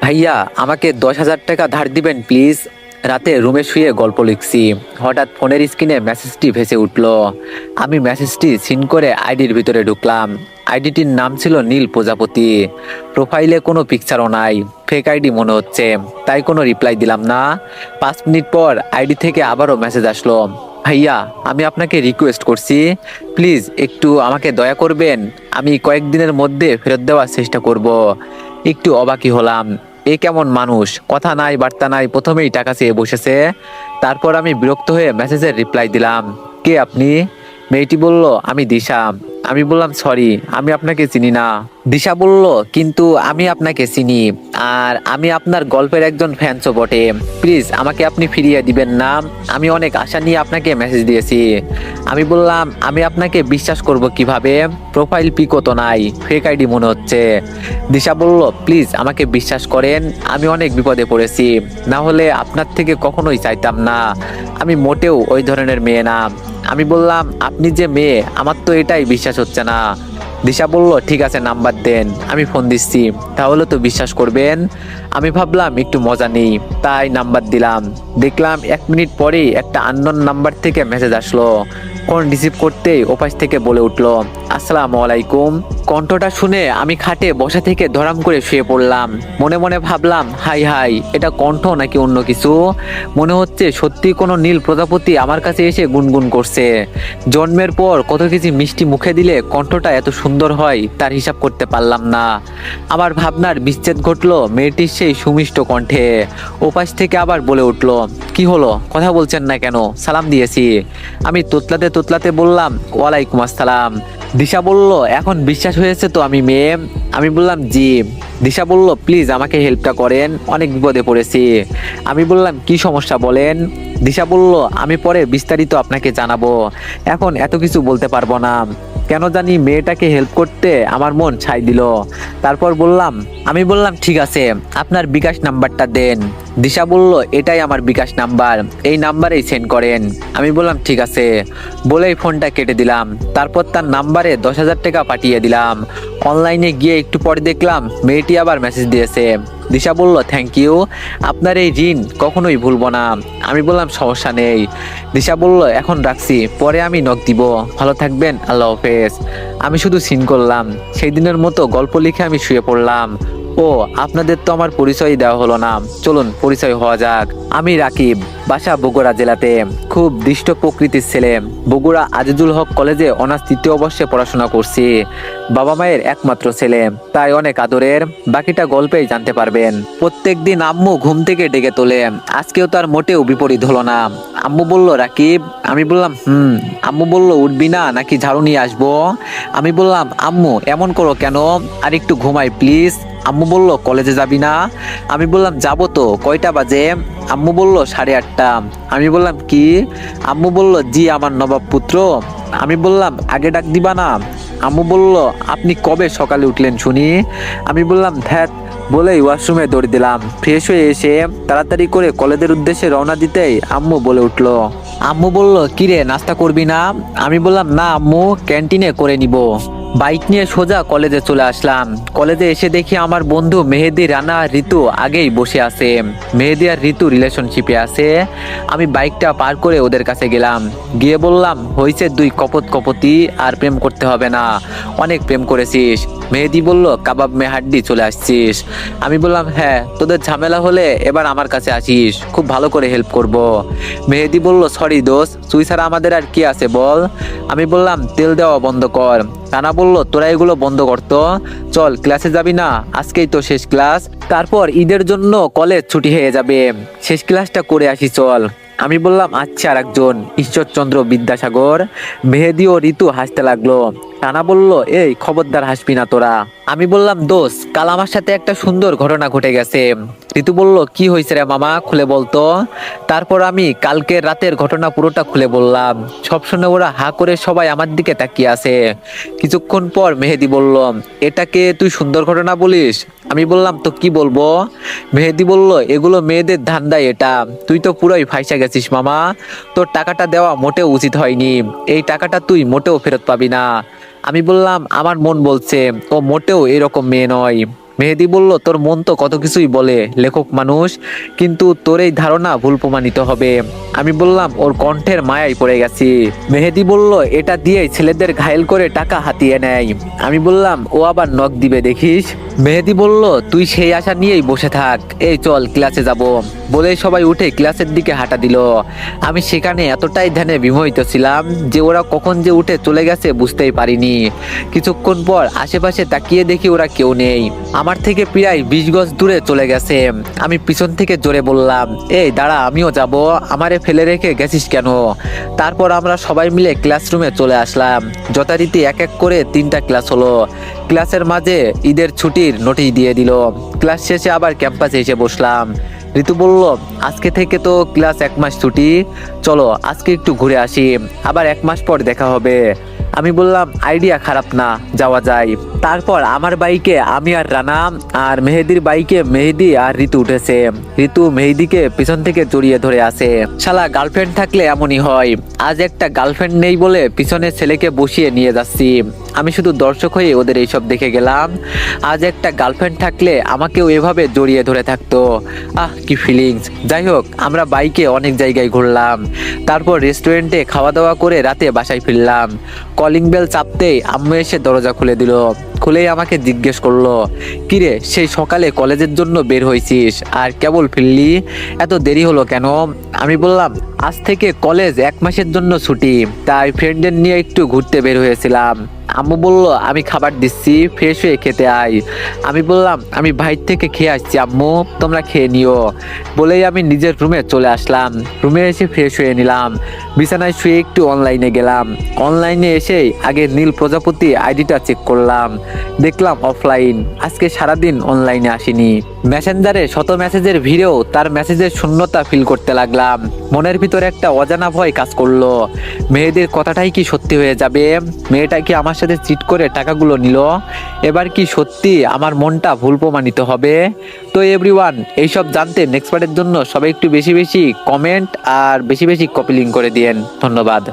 ভাইয়া আমাকে 10,000 টাকা ধার দিবেন প্লিজ। রাতে রুমে শুয়ে গল্প লিখছি, হঠাৎ ফোনের স্ক্রিনে মেসেজটি ভেসে উঠল। আমি মেসেজটি সিন করে আইডির ভিতরে ঢুকলাম। আইডিটির নাম ছিল নীল প্রজাপতি। প্রোফাইলে কোনো পিকচারও নাই, ফেক আইডি মনে হচ্ছে, তাই কোনো রিপ্লাই দিলাম না। 5 মিনিট পর আইডি থেকে আবারও মেসেজ আসলো। ভাইয়া আমি আপনাকে রিকোয়েস্ট করছি, প্লিজ একটু আমাকে দয়া করবেন, আমি কয়েকদিনের মধ্যে ফেরত দেওয়ার চেষ্টা করব। একটু অবাকই হলাম, এ কেমন মানুষ, কথা নাই বার্তা নাই, প্রথমেই টাকা চেয়ে বসেছে। তারপর আমি বিরক্ত হয়ে মেসেজের রিপ্লাই দিলাম, কে আপনি? মেয়েটি বলল, আমি দিশা। আমি বললাম, সরি, আমি আপনাকে চিনি না। দিশা বলল, কিন্তু আমি আপনাকে চিনি, আর আমি আপনার গল্পের একজন ফ্যানসও বটে। প্লিজ আমাকে আপনি ফিরিয়ে দিবেন না, আমি অনেক আশা নিয়ে আপনাকে মেসেজ দিয়েছি। আমি বললাম, আমি আপনাকে বিশ্বাস করব কিভাবে? প্রোফাইল পিকও তো নাই, ফেক আইডি মনে হচ্ছে। দিশা বলল, প্লিজ আমাকে বিশ্বাস করেন, আমি অনেক বিপদে পড়েছি, না হলে আপনার থেকে কখনোই চাইতাম না। আমি মোটেও ওই ধরনের মেয়ে না। আমি বললাম, আপনি যে মেয়ে, আমার তো এটাই বিশ্বাস হচ্ছে না। দিশা বলল, ঠিক আছে নাম্বার দেন, আমি ফোন দিচ্ছি, তাহলে তো বিশ্বাস করবেন। আমি ভাবলাম একটু মজা নেই, তাই নাম্বার দিলাম। দেখলাম 1 মিনিট পরেই একটা আননোন নাম্বার থেকে মেসেজ আসলো। ফোন রিসিভ করতেই ওপাশ থেকে বলে উঠলো, আসসালামু আলাইকুম। কণ্ঠটা শুনে আমি খাটে বসা থেকে ধরাম করে শুয়ে পড়লাম। মনে মনে ভাবলাম, হাই হাই, এটা কণ্ঠ নাকি অন্য কিছু? মনে হচ্ছে সত্যি কোনো নীল প্রজাপতি আমার কাছে এসে গুনগুন করছে। জন্মের পর কত কিছু মিষ্টি মুখে দিলে কণ্ঠটা এত সুন্দর হয়, তার হিসাব করতে পারলাম না। আমার ভাবনার বিচ্ছেদ ঘটলো মেয়েটির সেই সুমিষ্ট কণ্ঠে। ওপাশ থেকে আবার বলে উঠলো, কি হলো, কথা বলছেন না কেন? সালাম দিয়েছি। আমি তোতলাতে তোতলাতে বললাম, ওয়ালাইকুম আসসালাম। দিশা বলল, এখন বিশ্বাস হয়েছে তো আমি মেয়ে? আমি বললাম, জি। দিশা বলল, প্লিজ আমাকে হেল্পটা করেন, অনেক বিপদে পড়েছি। আমি বললাম, কি সমস্যা বলেন। দিশা বলল, আমি পরে বিস্তারিত আপনাকে জানাবো, এখন এত কিছু বলতে পারবো না। কেন জানি মেয়েটাকে হেল্প করতে আমার মন ছাই দিল। তারপর আমি বললাম, ঠিক আছে, আপনার বিকাশ নাম্বারটা দেন। দিশা বলল, এটাই আমার বিকাশ নাম্বার, এই নাম্বারেই সেন্ড করেন। আমি বললাম, ঠিক আছে, বলেই ফোনটা কেটে দিলাম। তারপর তার নাম্বারে 10,000 টাকা পাঠিয়ে দিলাম। অনলাইনে গিয়ে একটু পরে দেখলাম মেয়েটি আবার মেসেজ দিয়েছে। দিশা বলল, থ্যাংক ইউ, আপনার এই ঋণ কখনোই ভুলবো না। আমি বললাম, সমস্যা নেই। দিশা বলল, এখন রাখছি, পরে আমি নক দিব, ভালো থাকবেন, আল্লাহ হাফেজ। আমি শুধু সিন করলাম। সেই দিনের মতো গল্প লিখে আমি শুয়ে পড়লাম। ও, আপনাদের তো আমার পরিচয় দেওয়া হলো না, চলুন পরিচয় হওয়া যাক। আমি রাকিব, বাসা বগুড়া জেলাতে, খুব দৃষ্ট প্রকৃতির ছেলে। বগুড়া আজিজুল হক কলেজে অনার্স 3য় বর্ষে পড়াশোনা করছি। বাবা মায়ের একমাত্র ছেলে, তাই অনেক আদরের। বাকিটা গল্পেই জানতে পারবেন। প্রত্যেকদিন আম্মু ঘুম থেকে ডেকে তোলে, আজকেও তার মোটেও বিপরীত হলো না। আম্মু বলল, রাকিব। আমি বললাম, আম্মু বলল, উঠবি না নাকি ঝাড়ু নিয়ে আসবো? আমি বললাম, আম্মু এমন করো কেন, আর একটু ঘুমাই প্লিজ। আম্মু বলল, কলেজে যাবি না? আমি বললাম, যাবো তো, কয়টা বাজে? আম্মু বলল, 8:30। আমি বললাম, কি? আম্মু বলল, জি আমার নবাব পুত্র। আমি বললাম, আগে ডাক দিবা না? আম্মু বলল, আপনি কবে সকালে উঠলেন শুনি? আমি বললাম, ধ্যাত, বলেই ওয়াশরুমে দৌড় দিলাম। ফ্রেশ হয়ে এসে তাড়াতাড়ি করে কলেজের উদ্দেশ্যে রওনা দিতেই আম্মু বলে উঠলো। আম্মু বলল, কিরে নাস্তা করবি না? আমি বললাম, না আম্মু, ক্যান্টিনে করে নিব। বাইক নিয়ে সোজা কলেজে চলে আসলাম। কলেজে এসে দেখি আমার বন্ধু মেহেদি, রানা আর ঋতু আগেই বসে আছে। মেহেদি আর ঋতু রিলেশনশিপে আছে। আমি বাইকটা পার করে ওদের কাছে গেলাম, গিয়ে বললাম, হয়েছে 2 কপত কপতি, আর প্রেম করতে হবে না, অনেক প্রেম করেছিস। মেহেদি বলল, কাবাব মে হাড্ডি, চলে আসছিস? আমি বললাম, হ্যাঁ, তোদের ঝামেলা হলে এবার আমার কাছে আসিস, খুব ভালো করে হেল্প করব। মেহেদি বলল, সরি দোস্ত, তুই ছাড়া আমাদের আর কি আছে বল। আমি বললাম, তেল দেওয়া বন্ধ কর। রানা বলল, তোরা এগুলো বন্ধ করতো, চল ক্লাসে যাবি না, আজকেই তো শেষ ক্লাস, তারপর ঈদের জন্য কলেজ ছুটি হয়ে যাবে, শেষ ক্লাসটা করে আসি চল। আমি বললাম, আচ্ছা। আর একজন, ঈশ্বরচন্দ্র বিদ্যাসাগর। মেহেদি ও ঋতু হাসতে লাগলো। রানা বলল, এই খবরদার হাসবি না তোরা। আমি বললাম, দোস্ত, কাল আমার সাথে একটা সুন্দর ঘটনা ঘটে গেছে। ঋতু বলল, কি হয়েছে রে মামা, খুলে বলতো। তারপর আমি কালকের রাতের ঘটনা পুরোটা খুলে বললাম। সব শুনে ওরা হা করে সবাই আমার দিকে তাকিয়ে আছে। কিছুক্ষণ পর মেহেদি বলল, এটাকে তুই সুন্দর ঘটনা বলিস? আমি বললাম, তো কি বলবো? মেহেদি বলল, এগুলো মেয়েদের ধান্দায়, এটা তুই তো পুরোই ফাইসা গেছিস মামা, তোর টাকাটা দেওয়া মোটেও উচিত হয়নি, এই টাকাটা তুই মোটেও ফেরত পাবি না। আমি বললাম, আমার মন বলছে ও মোটেও এরকম মেয়ে নয়। মেহেদি বলল, তোর মন তো কত কিছুই বলে, লেখক মানুষ, কিন্তু তোর এই ধারণা ভুল প্রমাণিত হবে। আমি বললাম, ওর কণ্ঠের মায়ায় পড়ে গেছি। মেহেদি বলল, এটা দিয়েই ছেলেদের ঘায়েল করে টাকা হাতিয়ে নেয়। আমি বললাম, ও আবার নক দিবে দেখিস। মেহেদি বলল, তুই সেই আশা নিয়েই বসে থাক, এই চল ক্লাসে যাব। বলেই সবাই উঠে ক্লাসের দিকে হাঁটা দিল। আমি সেখানে এতটাই ধ্যানে বিমোহিত ছিলাম যে ওরা কখন যে উঠে চলে গেছে বুঝতেই পারিনি। কিছুক্ষণ পর আশেপাশে তাকিয়ে দেখি ওরা কেউ নেই। আমার থেকে প্রায় 20 গজ দূরে চলে গেছে। আমি পিছন থেকে জোরে বললাম, এই দাঁড়া, আমিও যাব, আমারে ফেলে রেখে গেছিস কেন? তারপর আমরা সবাই মিলে ক্লাসরুমে চলে আসলাম। যথারীতি এক এক করে 3টা ক্লাস হলো। ক্লাসের মাঝে ঈদের ছুটির নোটিশ দিয়ে দিল। ক্লাস শেষে আবার ক্যাম্পাসে এসে বসলাম। ঋতু বলল, আজকে থেকে তো ক্লাস 1 মাস ছুটি, চলো আজকে একটু ঘুরে আসি, আবার 1 মাস পর দেখা হবে। আমি বললাম, আইডিয়া খারাপ না, যাওয়া যায়। তারপর আমার বাইকে আমি আর রানা, আর মেহেদির বাইকে মেহেদি আর ঋতু উঠেছে। ঋতু মেহেদিকে পিছন থেকে জড়িয়ে ধরে আছে। শালা গার্লফ্রেন্ড থাকলে এমনই হয়। আজ একটা গার্লফ্রেন্ড নেই বলে পিছনে ছেলেকে বসিয়ে নিয়ে যাচ্ছি। আমি শুধু দর্শক হয়ে ওদের এইসব দেখে গেলাম। আজ একটা গার্লফ্রেন্ড থাকলে আমাকেও এভাবে জড়িয়ে ধরে থাকতো। কি ফিলিংস। যাই হোক, আমরা বাইকে অনেক জায়গায় ঘুরলাম। তারপর রেস্টুরেন্টে খাওয়া দাওয়া করে রাতে বাসায় ফিরলাম। কলিং বেল চাপতেই আম্মু এসে দরজা খুলে দিল। খুলেই আমাকে জিজ্ঞেস করলো, কিরে, সেই সকালে কলেজের জন্য বের হয়েছিস আর কেবল ফিরলি, এত দেরি হলো কেন? আমি বললাম, আজ থেকে কলেজ 1 মাসের জন্য ছুটি, তাই ফ্রেন্ডদের নিয়ে একটু ঘুরতে বের হয়েছিলাম। আম্মু বলল, আমি খাবার দিচ্ছি, ফ্রেশ হয়ে খেতে আয়। আমি বললাম, আমি বাইরে থেকে খেয়ে আসছি আম্মু, তোমরা খেয়ে নিও। বলেই আমি নিজের রুমে চলে আসলাম। রুমে এসে ফ্রেশ হয়ে নিলাম। বিছানায় শুয়ে একটু অনলাইনে গেলাম। অনলাইনে এসেই আগে নীল প্রজাপতি আইডিটা চেক করলাম। দেখলাম অফলাইন, আজকে সারাদিন অনলাইনে আসিনি। মেসেঞ্জারে শত মেসেজের ভিড়েও তার মেসেজের শূন্যতা ফিল করতে লাগলাম। মনের ভিতরে একটা অজানা ভয় কাজ করলো। মেয়েদের কথাটাই কি সত্যি হয়ে যাবে? মেয়েটা কি আমার সাথে চিট করে টাকাগুলো নিল? এবার কি সত্যি আমার মনটা ভুল প্রমাণিত হবে? তো এভরিওয়ান, এইসব জানতে নেক্সট পার্টের জন্য সবাই একটু বেশি বেশি কমেন্ট আর বেশি বেশি কপি লিঙ্ক করে দিয়েন। ধন্যবাদ।